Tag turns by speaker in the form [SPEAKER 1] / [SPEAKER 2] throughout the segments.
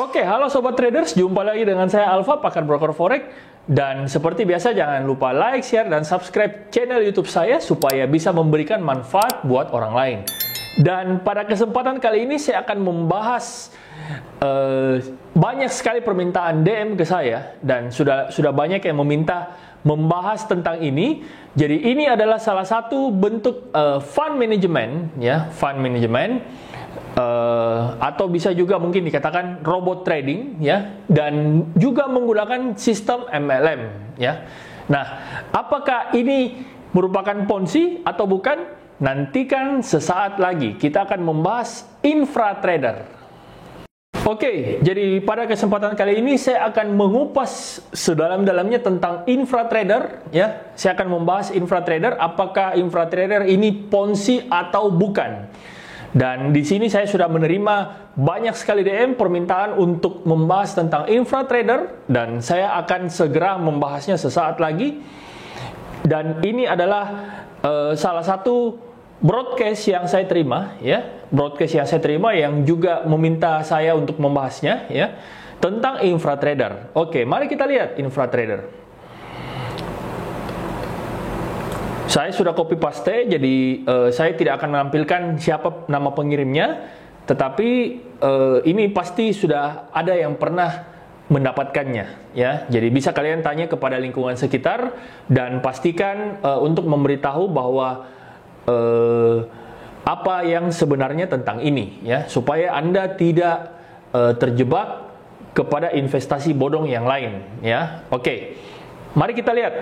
[SPEAKER 1] Oke, halo Sobat Traders, jumpa lagi dengan saya Alfa, pakar broker forex. Dan seperti biasa jangan lupa like, share, dan subscribe channel YouTube saya supaya bisa memberikan manfaat buat orang lain. Dan pada kesempatan kali ini saya akan membahas banyak sekali permintaan DM ke saya dan sudah banyak yang meminta membahas tentang ini. Jadi ini adalah salah satu bentuk fund management, ya, fund management. Atau bisa juga mungkin dikatakan robot trading, ya, dan juga menggunakan sistem MLM, ya. Nah, apakah ini merupakan Ponzi atau bukan? Nantikan sesaat lagi kita akan membahas infra trader. Oke, jadi pada kesempatan kali ini saya akan mengupas sedalam-dalamnya tentang infra trader, ya. Saya akan membahas infra trader, apakah infra trader ini Ponzi atau bukan. Dan di sini saya sudah menerima banyak sekali DM permintaan untuk membahas tentang infra trader dan saya akan segera membahasnya sesaat lagi. Dan ini adalah salah satu broadcast yang saya terima, ya, broadcast yang saya terima yang juga meminta saya untuk membahasnya, ya, tentang infra trader. Oke, mari kita lihat infra trader. Saya sudah copy paste, jadi saya tidak akan menampilkan siapa nama pengirimnya, tetapi ini pasti sudah ada yang pernah mendapatkannya, ya. Jadi bisa kalian tanya kepada lingkungan sekitar dan pastikan untuk memberitahu bahwa apa yang sebenarnya tentang ini, ya, supaya Anda tidak terjebak kepada investasi bodong yang lain, ya. Oke, mari kita lihat.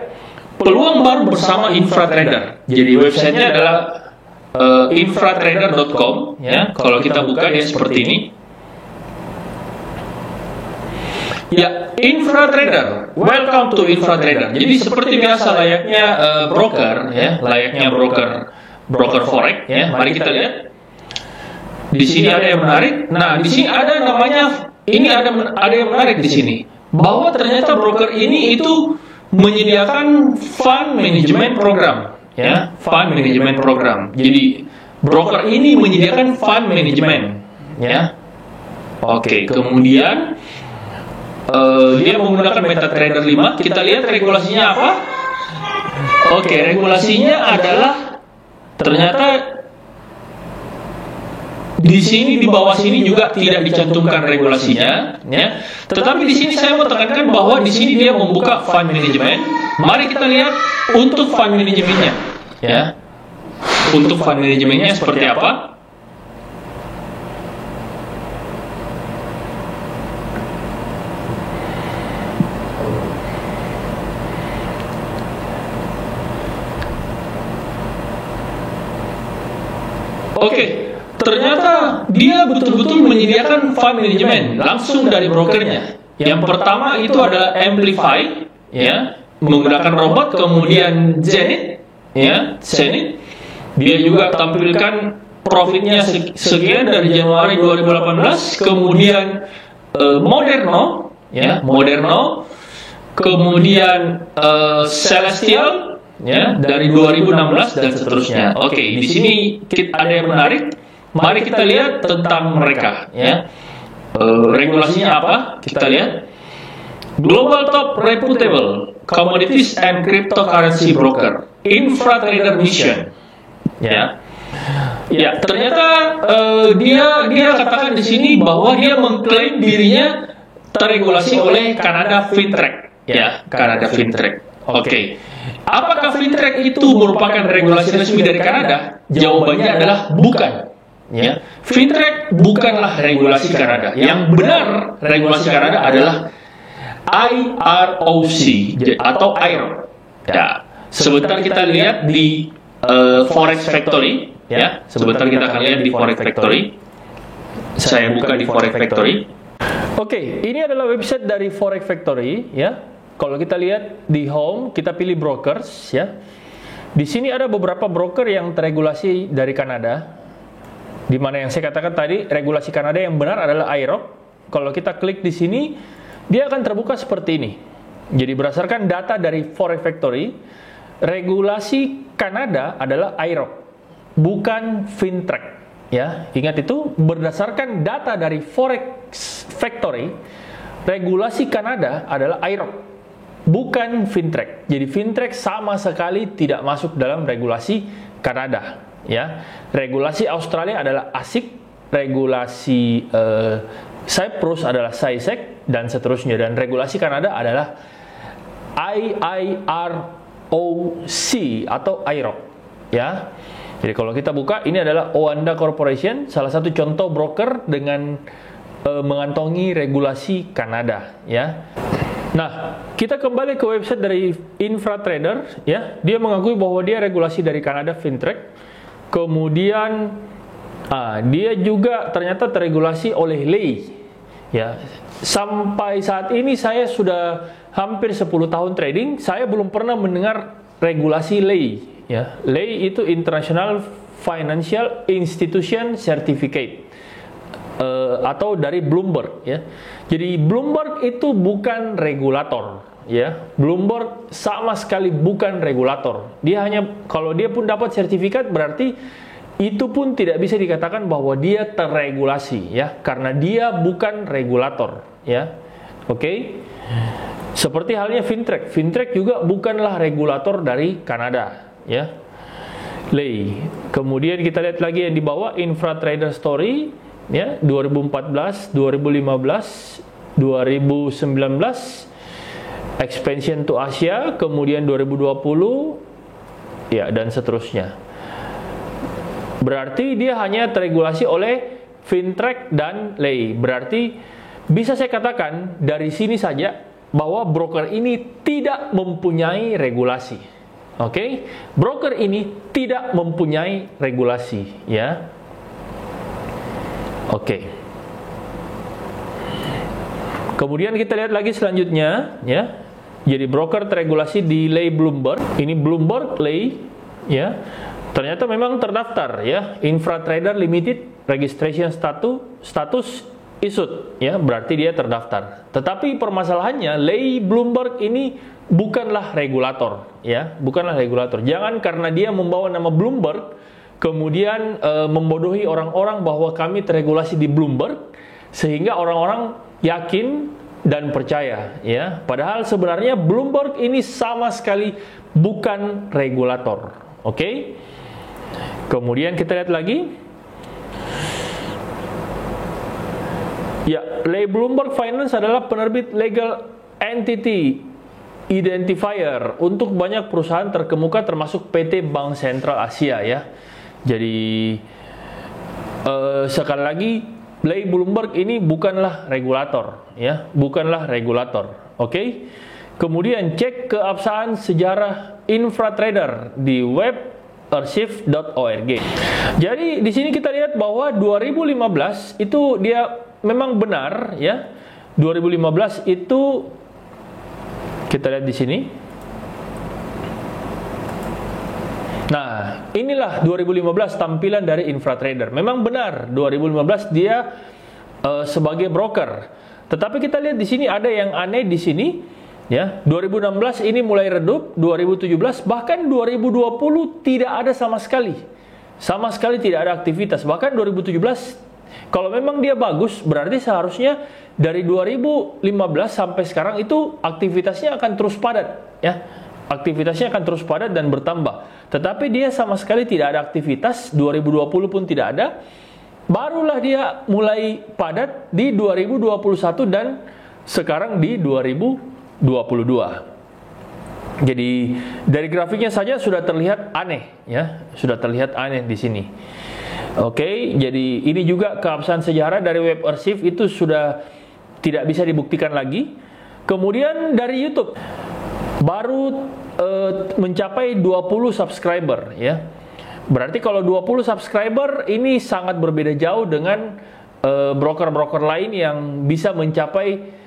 [SPEAKER 1] Peluang baru bersama infra trader. Jadi websitenya adalah infratrader.com, ya. Kalau kita buka dia seperti ini. Ya, infra trader. Welcome to infra trader. Jadi seperti biasa layaknya broker, ya, layaknya broker forex, ya. Mari kita lihat. Di sini ada yang menarik. Nah, di sini ada namanya. Ini ada yang menarik di sini. Bahwa ternyata broker ini itu menyediakan fund management program, ya, fund management program. Jadi broker ini menyediakan fund management, ya. Oke, kemudian dia menggunakan MetaTrader 5. Kita lihat regulasinya apa? Oke, regulasinya adalah ternyata di sini di bawah sini juga tidak dicantumkan regulasinya, ya. Tetapi di sini saya mau tekankan bahwa di sini dia membuka fund management. Mari kita lihat untuk fund manajemennya, ya. Untuk fund manajemennya seperti apa? Oke. Ternyata dia betul-betul menyediakan fund management langsung dari brokernya. Yang pertama itu adalah Amplify, ya, menggunakan robot, kemudian Zenith, ya, Zenith. Dia juga tampilkan profitnya sekian dari Januari 2018, kemudian Moderno, ya, Moderno, kemudian Celestial, ya, dari 2016 dan seterusnya. Oke, di sini ada yang menarik. Mari kita lihat tentang mereka, ya. Regulasinya apa? Kita lihat. Global Top Reputable Commodities and Cryptocurrency Broker, Infra Trader Mission, ya. Ya, ternyata dia katakan di sini bahwa dia mengklaim dirinya terregulasi oleh Canada FinTrack, ya, Canada FinTrack. Oke. Apakah FinTrack itu merupakan regulasi resmi dari Kanada? Jawabannya adalah bukan. Ya, FinTrack bukanlah regulasi Kanada. Yang benar regulasi Kanada adalah IROC atau IROC. Ya, sebentar kita lihat di Forex Factory, ya. Sebentar kita akan lihat di Forex Factory. Saya buka di Forex Factory. Oke, ini adalah website dari Forex Factory, ya. Kalau kita lihat di home, kita pilih brokers, ya. Di sini ada beberapa broker yang terregulasi dari Kanada. Di mana yang saya katakan tadi, regulasi Kanada yang benar adalah IROC. Kalau kita klik di sini, dia akan terbuka seperti ini. Jadi berdasarkan data dari Forex Factory, regulasi Kanada adalah IROC, bukan FinTrack. ya, ingat itu berdasarkan data dari Forex Factory, regulasi Kanada adalah IIROC, bukan FINTRAC. Jadi FINTRAC sama sekali tidak masuk dalam regulasi Kanada, ya. Regulasi Australia adalah ASIC, regulasi Cyprus adalah SISEC, dan seterusnya. Dan regulasi Kanada adalah IIROC atau IIROC, ya. Jadi kalau kita buka, ini adalah Oanda Corporation, salah satu contoh broker dengan mengantongi regulasi Kanada, ya. Nah, kita kembali ke website dari Infratrader, ya. Dia mengakui bahwa dia regulasi dari Kanada FINTRAC. Kemudian dia juga ternyata terregulasi oleh LEI, ya. Sampai saat ini saya sudah hampir 10 tahun trading, saya belum pernah mendengar regulasi LEI, ya. LEI itu International Financial Institution Certificate, atau dari Bloomberg, ya. Jadi Bloomberg itu bukan regulator, ya. Bloomberg sama sekali bukan regulator. Dia hanya, kalau dia pun dapat sertifikat, berarti itu pun tidak bisa dikatakan bahwa dia terregulasi, ya, karena dia bukan regulator, ya. Oke. Seperti halnya FINTRAC. FINTRAC juga bukanlah regulator dari Kanada, ya. LEI. Kemudian kita lihat lagi yang di bawah, Infratrader Story, ya, 2014, 2015, 2019, expansion to Asia, kemudian 2020, ya, dan seterusnya. Berarti dia hanya terregulasi oleh FINTRAC dan LEI. Berarti bisa saya katakan dari sini saja bahwa broker ini tidak mempunyai regulasi. Oke? Broker ini tidak mempunyai regulasi, ya. Oke. Kemudian kita lihat lagi selanjutnya, ya. Jadi broker terregulasi di LEI Bloomberg. Ini Bloomberg LEI, ya. Ternyata memang terdaftar, ya. Infratrader Limited registration status issued, ya. Berarti dia terdaftar. Tetapi permasalahannya LEI Bloomberg ini bukanlah regulator, ya. Bukanlah regulator. Jangan karena dia membawa nama Bloomberg kemudian membodohi orang-orang bahwa kami terregulasi di Bloomberg sehingga orang-orang yakin dan percaya, ya. Padahal sebenarnya Bloomberg ini sama sekali bukan regulator. Oke? Kemudian kita lihat lagi. Ya, LEI Bloomberg Finance adalah penerbit legal entity identifier untuk banyak perusahaan terkemuka termasuk PT Bank Sentral Asia, ya. Jadi sekali lagi, LEI Bloomberg ini bukanlah regulator, ya, bukanlah regulator. Oke. Kemudian cek keabsahan sejarah Infratrader di web archive.org. Jadi di sini kita lihat bahwa 2015 itu dia memang benar, ya. 2015 itu kita lihat di sini. Nah, inilah 2015 tampilan dari Infratrader. Memang benar 2015 dia sebagai broker. Tetapi kita lihat di sini ada yang aneh di sini. Ya, 2016 ini mulai redup, 2017 bahkan 2020 tidak ada sama sekali. Sama sekali tidak ada aktivitas. Bahkan 2017 kalau memang dia bagus, berarti seharusnya dari 2015 sampai sekarang itu aktivitasnya akan terus padat, ya. Aktivitasnya akan terus padat dan bertambah. Tetapi dia sama sekali tidak ada aktivitas, 2020 pun tidak ada. Barulah dia mulai padat di 2021 dan sekarang di 2022. Jadi dari grafiknya saja sudah terlihat aneh, ya, sudah terlihat aneh di sini. Oke, jadi ini juga keabsahan sejarah dari web archive itu sudah tidak bisa dibuktikan lagi. Kemudian dari YouTube baru mencapai 20 subscriber, ya. Berarti kalau 20 subscriber ini sangat berbeda jauh dengan broker-broker lain yang bisa mencapai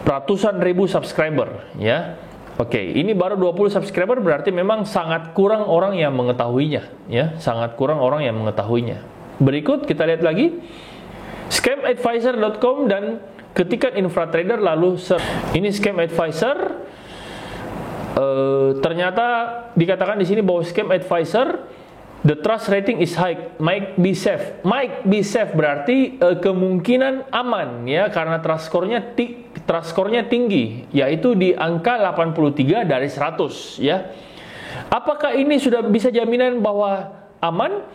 [SPEAKER 1] ratusan ribu subscriber, ya. Oke, ini baru 20 subscriber berarti memang sangat kurang orang yang mengetahuinya, ya, sangat kurang orang yang mengetahuinya. Berikut kita lihat lagi scamadvisor.com dan ketikkan Infratrader lalu search. Ini Scam Advisor. Ternyata dikatakan di sini bahwa Scam Advisor The trust rating is high, might be safe. Might be safe berarti kemungkinan aman ya, karena trust score-nya tinggi, yaitu di angka 83 dari 100 ya. Apakah ini sudah bisa jaminan bahwa aman?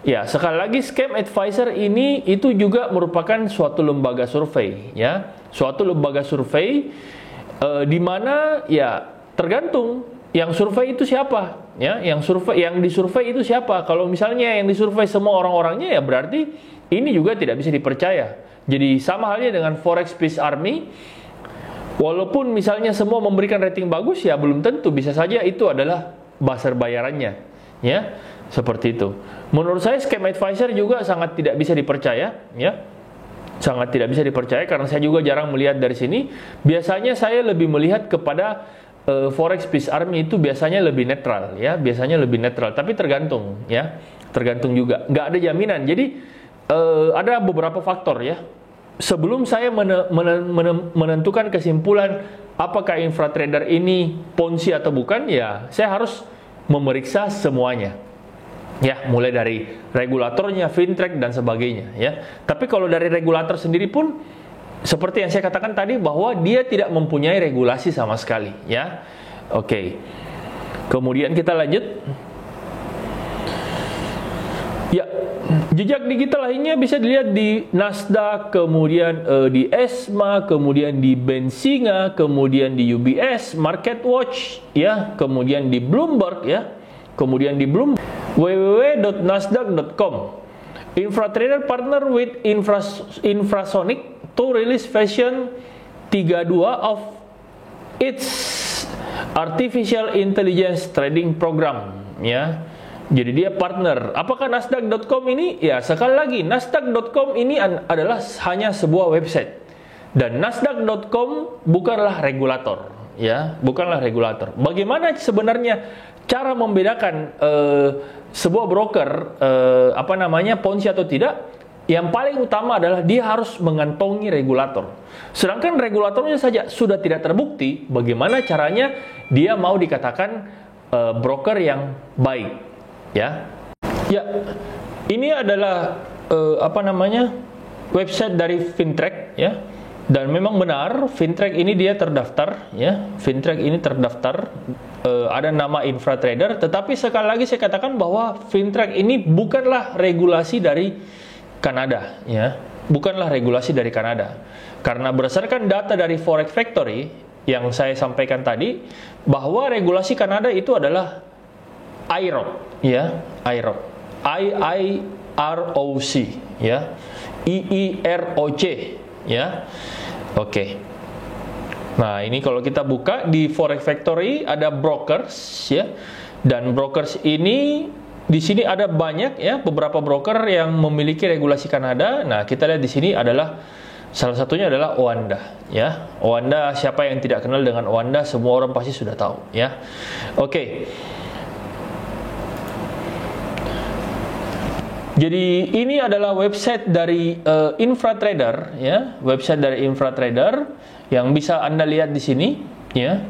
[SPEAKER 1] Ya, sekali lagi Scam Advisor ini itu juga merupakan suatu lembaga survei ya. Suatu lembaga survei di mana ya tergantung yang survei itu siapa ya, yang disurvei itu siapa. Kalau misalnya yang disurvei semua orang-orangnya, ya berarti ini juga tidak bisa dipercaya. Jadi sama halnya dengan Forex Peace Army, walaupun misalnya semua memberikan rating bagus, ya belum tentu, bisa saja itu adalah buzzer bayarannya ya, seperti itu. Menurut saya Scam Advisor juga sangat tidak bisa dipercaya ya, sangat tidak bisa dipercaya, karena saya juga jarang melihat dari sini. Biasanya saya lebih melihat kepada Forex Peace Army itu biasanya lebih netral ya, biasanya lebih netral, tapi tergantung ya, tergantung juga, nggak ada jaminan. Jadi ada beberapa faktor ya. Sebelum saya menentukan kesimpulan apakah infratrader ini ponzi atau bukan, ya saya harus memeriksa semuanya. Ya, mulai dari regulatornya, fintech dan sebagainya ya. Tapi kalau dari regulator sendiri pun seperti yang saya katakan tadi, bahwa dia tidak mempunyai regulasi sama sekali ya. Oke. Kemudian kita lanjut. Ya, jejak digital lainnya bisa dilihat di Nasdaq, kemudian di ESMA, kemudian di Benzinga, kemudian di UBS, MarketWatch ya, kemudian di Bloomberg ya. Kemudian di Bloomberg www.nasdaq.com. Infratrader partner with Infrasonic to release version 32 of its artificial intelligence trading program ya. Jadi dia partner. Apakah Nasdaq.com ini? Ya, sekali lagi Nasdaq.com ini adalah hanya sebuah website, dan Nasdaq.com bukanlah regulator ya, bukanlah regulator. Bagaimana sebenarnya cara membedakan sebuah broker ponzi atau tidak? Yang paling utama adalah dia harus mengantongi regulator. Sedangkan regulatornya saja sudah tidak terbukti, bagaimana caranya dia mau dikatakan broker yang baik, ya? Ya, ini adalah website dari Fintech, ya. Dan memang benar, Fintech ini dia terdaftar, ya. Fintech ini terdaftar, ada nama Infratrader. Tetapi sekali lagi saya katakan bahwa Fintech ini bukanlah regulasi dari Kanada ya, bukanlah regulasi dari Kanada. Karena berdasarkan data dari Forex Factory yang saya sampaikan tadi, bahwa regulasi Kanada itu adalah IROC ya, IROC, IIROC ya, IIROC ya. Oke. Nah, ini kalau kita buka di Forex Factory ada brokers ya. Dan brokers ini di sini ada banyak ya, beberapa broker yang memiliki regulasi Kanada. Nah, kita lihat di sini adalah salah satunya adalah Oanda ya. Oanda, siapa yang tidak kenal dengan Oanda? Semua orang pasti sudah tahu ya. Oke. Jadi ini adalah website dari Infratrader ya, website dari Infratrader yang bisa Anda lihat di sini ya.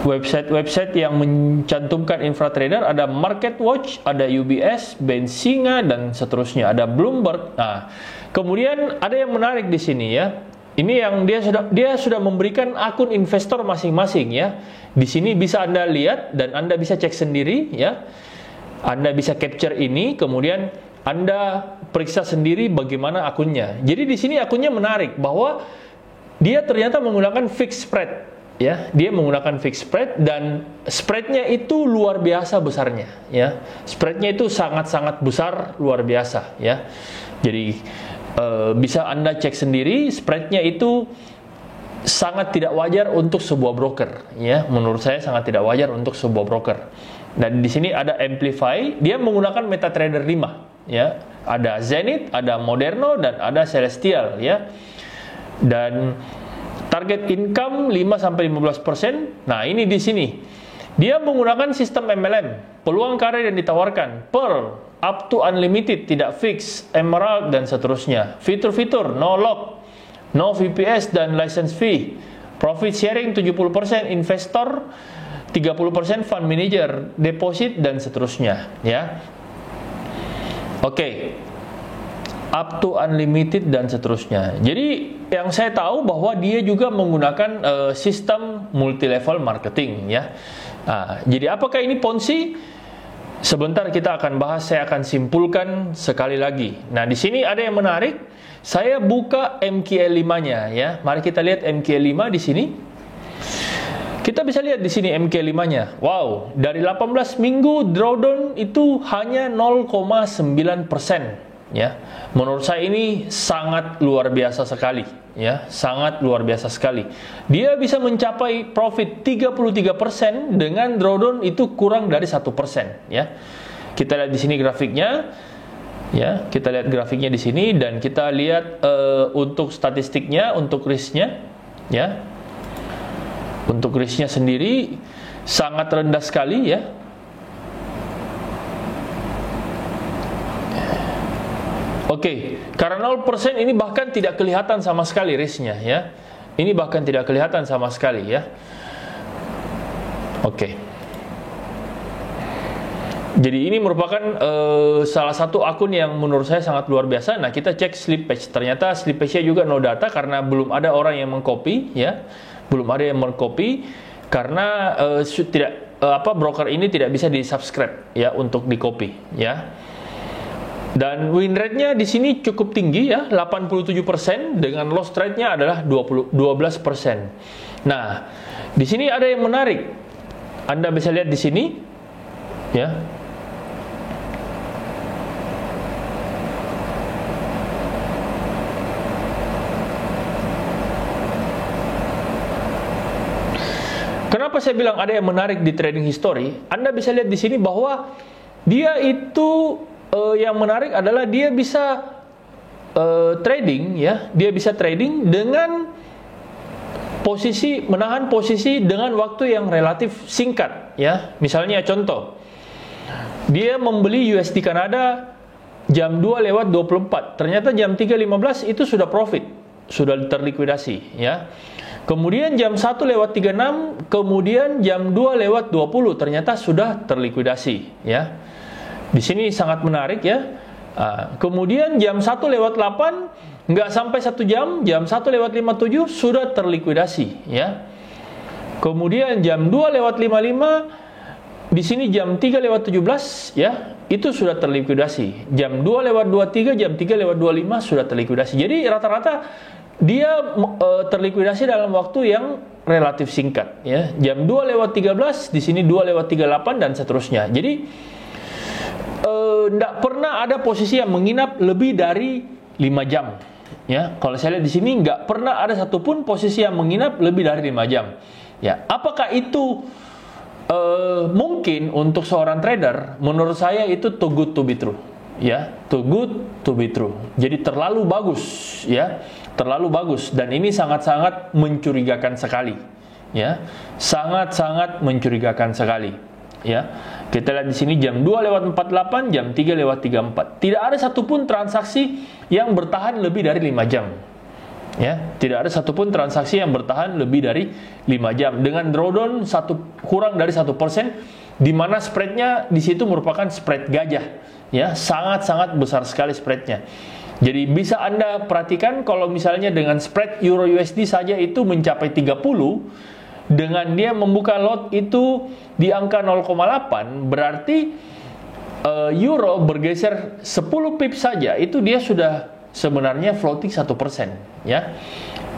[SPEAKER 1] Website-website yang mencantumkan Infratrader ada MarketWatch, ada UBS, Benzinga dan seterusnya, ada Bloomberg. Nah, kemudian ada yang menarik di sini ya. Ini yang dia sudah memberikan akun investor masing-masing ya. Di sini bisa Anda lihat dan Anda bisa cek sendiri ya. Anda bisa capture ini, kemudian Anda periksa sendiri bagaimana akunnya. Jadi di sini akunnya menarik bahwa dia ternyata menggunakan fixed spread. Ya, dia menggunakan fixed spread dan spreadnya itu luar biasa besarnya ya. Spreadnya itu sangat-sangat besar, luar biasa ya. Jadi bisa Anda cek sendiri, spreadnya itu sangat tidak wajar untuk sebuah broker ya. Menurut saya sangat tidak wajar untuk sebuah broker. Dan di sini ada Amplify, dia menggunakan MetaTrader 5 ya. Ada Zenith, ada Moderno dan ada Celestial ya. Dan target income 5-15%. Nah, ini di sini. Dia menggunakan sistem MLM. Peluang karir yang ditawarkan. Pearl, up to unlimited, tidak fix, Emerald, dan seterusnya. Fitur-fitur, no lock, no VPS dan license fee. Profit sharing 70%, investor 30% fund manager, deposit dan seterusnya, ya. Oke. Up to unlimited dan seterusnya. Jadi yang saya tahu bahwa dia juga menggunakan sistem multi level marketing, ya. Jadi apakah ini Ponzi? Sebentar kita akan bahas, saya akan simpulkan sekali lagi. Nah, di sini ada yang menarik. Saya buka MQL5-nya, ya. Mari kita lihat MQL5 di sini. Kita bisa lihat di sini MQL5-nya. Wow, dari 18 minggu drawdown itu hanya 0,9%. Ya, menurut saya ini sangat luar biasa sekali, ya, sangat luar biasa sekali. Dia bisa mencapai profit 33% dengan drawdown itu kurang dari 1%, ya. Kita lihat di sini grafiknya, ya, kita lihat grafiknya di sini dan kita lihat untuk statistiknya, untuk risknya, ya. Untuk risknya sendiri sangat rendah sekali, ya. Oke, karena 0% ini bahkan tidak kelihatan sama sekali risknya, ya. Ini bahkan tidak kelihatan sama sekali, ya. Oke. Jadi ini merupakan salah satu akun yang menurut saya sangat luar biasa. Nah, kita cek slippage. Ternyata slippage-nya juga no data karena belum ada orang yang mengcopy, ya. Belum ada yang mengcopy karena broker ini tidak bisa di-subscribe, ya, untuk di-copy, ya. Dan win rate-nya di sini cukup tinggi, ya, 87% dengan loss rate-nya adalah 12%. Nah, di sini ada yang menarik. Anda bisa lihat di sini, ya. Kenapa saya bilang ada yang menarik di trading history? Anda bisa lihat di sini bahwa dia itu yang menarik adalah dia bisa trading, ya, dia bisa trading dengan menahan posisi dengan waktu yang relatif singkat, ya. Misalnya contoh, dia membeli USD Kanada jam 2:24, ternyata jam 3:15 itu sudah profit, sudah terlikuidasi, ya. Kemudian jam 1:36, kemudian jam 2:20 ternyata sudah terlikuidasi, ya. Di sini sangat menarik, ya. Kemudian jam 1:08 nggak sampai 1 jam, jam 1:57 sudah terlikuidasi, ya. Kemudian jam 2:55 di sini jam 3:17, ya, itu sudah terlikuidasi. Jam 2:23, jam 3:25 sudah terlikuidasi. Jadi rata-rata dia terlikuidasi dalam waktu yang relatif singkat, ya. Jam 2:13 di sini 2:38 dan seterusnya. Jadi tidak pernah ada posisi yang menginap lebih dari 5 jam, ya. Kalau saya lihat di sini nggak pernah ada satupun posisi yang menginap lebih dari 5 jam, ya. Apakah itu mungkin untuk seorang trader? Menurut saya itu too good to be true, ya, too good to be true. Jadi terlalu bagus, ya, terlalu bagus, dan ini sangat-sangat mencurigakan sekali, ya, sangat-sangat mencurigakan sekali, ya. Kita lihat di sini jam 2:48, jam 3:34. Tidak ada satupun transaksi yang bertahan lebih dari 5 jam. Ya, tidak ada satupun transaksi yang bertahan lebih dari 5 jam dengan drawdown kurang dari 1%, di mana spreadnya di situ merupakan spread gajah, ya, sangat-sangat besar sekali spreadnya. Jadi bisa Anda perhatikan kalau misalnya dengan spread Euro USD saja itu mencapai 30, dengan dia membuka lot itu di angka 0,8, berarti euro bergeser 10 pips saja, itu dia sudah sebenarnya floating 1%, ya.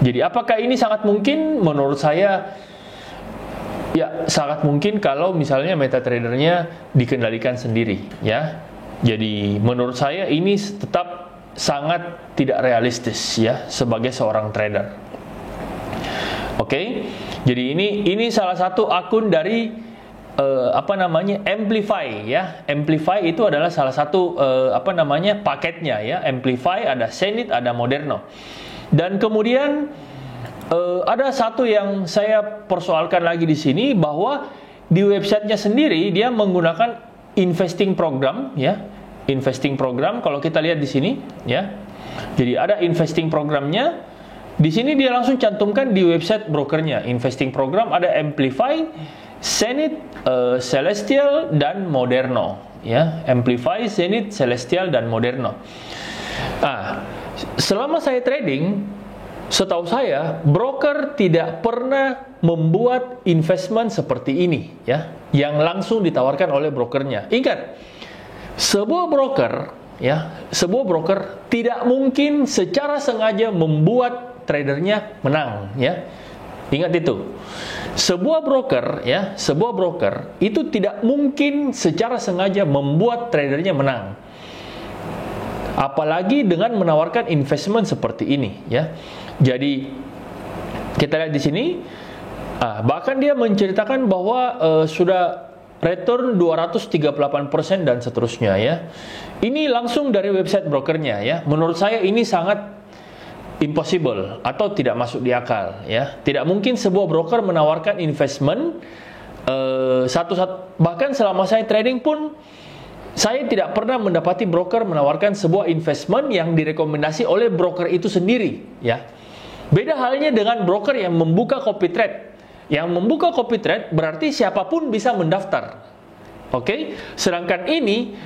[SPEAKER 1] Jadi apakah ini sangat mungkin? Menurut saya, ya, sangat mungkin kalau misalnya MetaTrader-nya dikendalikan sendiri, ya. Jadi menurut saya ini tetap sangat tidak realistis, ya, sebagai seorang trader. Oke. Jadi ini salah satu akun dari Amplify, ya. Amplify itu adalah salah satu paketnya, ya. Amplify, ada Zenith, ada Moderno. Dan kemudian ada satu yang saya persoalkan lagi di sini, bahwa di websitenya sendiri dia menggunakan investing program, ya. Investing program, kalau kita lihat di sini, ya. Jadi ada investing programnya. Di sini dia langsung cantumkan di website brokernya, investing program, ada Amplify, Zenith, Celestial, dan Moderno. Ya, Amplify, Zenith, Celestial, dan Moderno. Selama saya trading, setahu saya broker tidak pernah membuat investment seperti ini, ya, yang langsung ditawarkan oleh brokernya. Ingat, sebuah broker tidak mungkin secara sengaja membuat tradernya menang, ya. Ingat itu. Sebuah broker itu tidak mungkin secara sengaja membuat tradernya menang. Apalagi dengan menawarkan investment seperti ini, ya. Jadi kita lihat di sini, bahkan dia menceritakan bahwa sudah return 238% dan seterusnya, ya. Ini langsung dari website brokernya, ya. Menurut saya ini sangat impossible atau tidak masuk di akal, ya. Tidak mungkin sebuah broker menawarkan investment bahkan selama saya trading pun saya tidak pernah mendapati broker menawarkan sebuah investment yang direkomendasi oleh broker itu sendiri, ya. Beda halnya dengan broker yang membuka copy trade. Yang membuka copy trade berarti siapapun bisa mendaftar. Oke? Sedangkan ini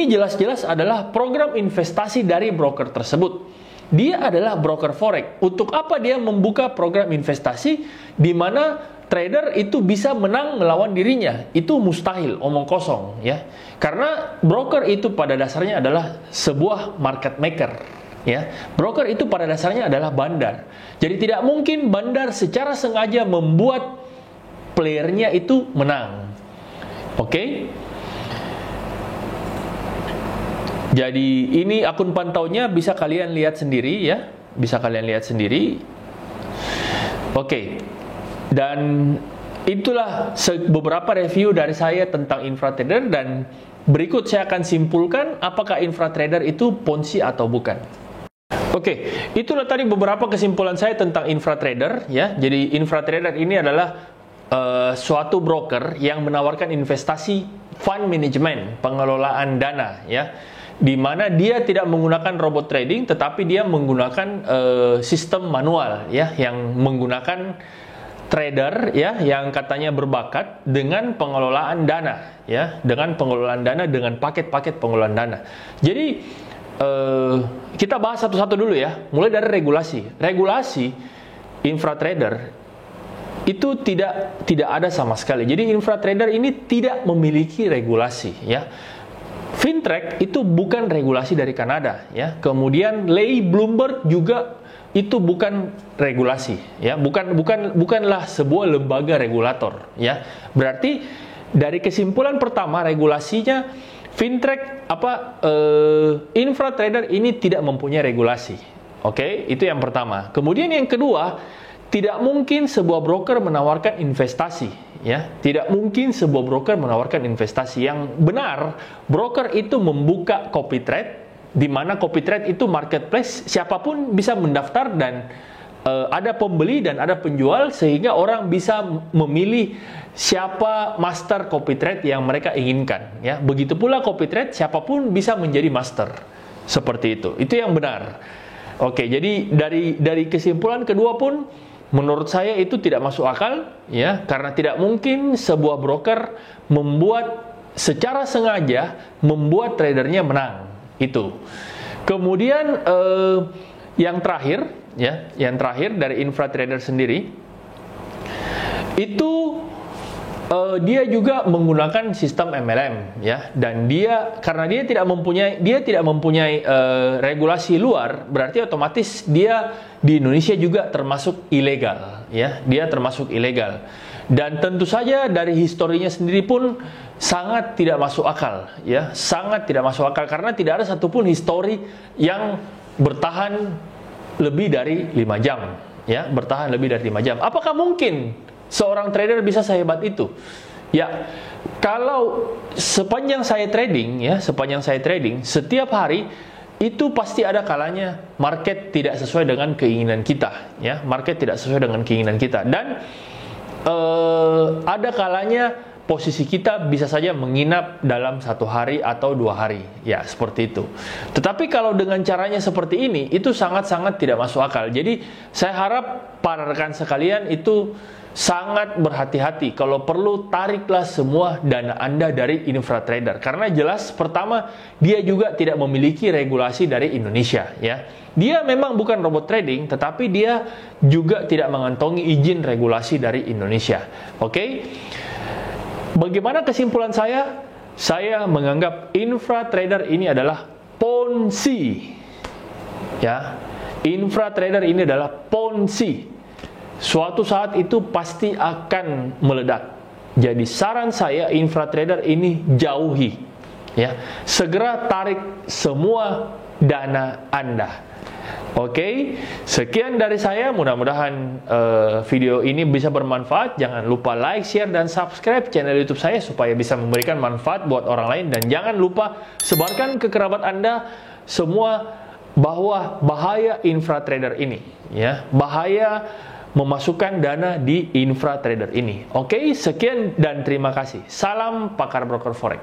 [SPEAKER 1] jelas-jelas adalah program investasi dari broker tersebut. Dia adalah broker forex. Untuk apa dia membuka program investasi di mana trader itu bisa menang melawan dirinya? Itu mustahil, omong kosong, ya. Karena broker itu pada dasarnya adalah sebuah market maker, ya. Broker itu pada dasarnya adalah bandar. Jadi tidak mungkin bandar secara sengaja membuat playernya itu menang. Oke? Jadi ini akun pantaunya bisa kalian lihat sendiri, ya. Bisa kalian lihat sendiri. Oke. Dan itulah beberapa review dari saya tentang infratrader, dan berikut saya akan simpulkan apakah infratrader itu ponzi atau bukan. Oke, itulah tadi beberapa kesimpulan saya tentang infratrader, ya. Jadi infratrader ini adalah suatu broker yang menawarkan investasi fund management, pengelolaan dana, ya. Di mana dia tidak menggunakan robot trading, tetapi dia menggunakan sistem manual, ya, yang menggunakan trader, ya, yang katanya berbakat dengan pengelolaan dana, ya, dengan pengelolaan dana, dengan paket-paket pengelolaan dana. Jadi kita bahas satu-satu dulu, ya. Mulai dari regulasi. Regulasi infratrader itu tidak ada sama sekali. Jadi infratrader ini tidak memiliki regulasi, ya. Fintrack itu bukan regulasi dari Kanada, ya. Kemudian Lay Bloomberg juga itu bukan regulasi, ya. Bukanlah sebuah lembaga regulator, ya. Berarti dari kesimpulan pertama, regulasinya Fintrack infratrader ini tidak mempunyai regulasi. Oke, itu yang pertama. Kemudian yang kedua, tidak mungkin sebuah broker menawarkan investasi, ya. Tidak mungkin sebuah broker menawarkan investasi. Yang benar, broker itu membuka copy trade, di mana copy trade itu marketplace, siapapun bisa mendaftar dan ada pembeli dan ada penjual, sehingga orang bisa memilih siapa master copy trade yang mereka inginkan, ya. Begitu pula copy trade, siapapun bisa menjadi master. Seperti itu. Itu yang benar. Oke, jadi dari kesimpulan kedua pun menurut saya itu tidak masuk akal, ya, karena tidak mungkin sebuah broker membuat secara sengaja membuat tradernya menang. Itu. Kemudian yang terakhir, ya, yang terakhir dari infratrader sendiri itu dia juga menggunakan sistem MLM, ya, dan karena dia tidak mempunyai regulasi luar, berarti otomatis dia di Indonesia juga termasuk ilegal, ya, dia termasuk ilegal. Dan tentu saja dari historinya sendiri pun sangat tidak masuk akal, ya, sangat tidak masuk akal, karena tidak ada satupun histori yang bertahan lebih dari 5 jam, ya, bertahan lebih dari 5 jam. Apakah mungkin seorang trader bisa sehebat itu? Ya, kalau sepanjang saya trading, ya, setiap hari itu pasti ada kalanya market tidak sesuai dengan keinginan kita, ya, market tidak sesuai dengan keinginan kita, dan ada kalanya posisi kita bisa saja menginap dalam 1 hari atau 2 hari, ya, seperti itu. Tetapi kalau dengan caranya seperti ini, itu sangat-sangat tidak masuk akal. Jadi saya harap para rekan sekalian itu sangat berhati-hati. Kalau perlu, tariklah semua dana Anda dari InfraTrader. Karena jelas, pertama, dia juga tidak memiliki regulasi dari Indonesia. Ya, dia memang bukan robot trading, tetapi dia juga tidak mengantongi izin regulasi dari Indonesia. Oke? Bagaimana kesimpulan saya? Saya menganggap InfraTrader ini adalah ponzi. Ya, InfraTrader ini adalah ponzi. Suatu saat itu pasti akan meledak. Jadi saran saya, InfraTrader ini jauhi. Ya, segera tarik semua dana Anda. Oke, sekian dari saya. Mudah-mudahan video ini bisa bermanfaat. Jangan lupa like, share, dan subscribe channel YouTube saya supaya bisa memberikan manfaat buat orang lain. Dan jangan lupa sebarkan ke kerabat Anda semua bahwa bahaya InfraTrader ini. Ya, bahaya memasukkan dana di InfraTrader ini. Oke, sekian dan terima kasih. Salam pakar broker forex.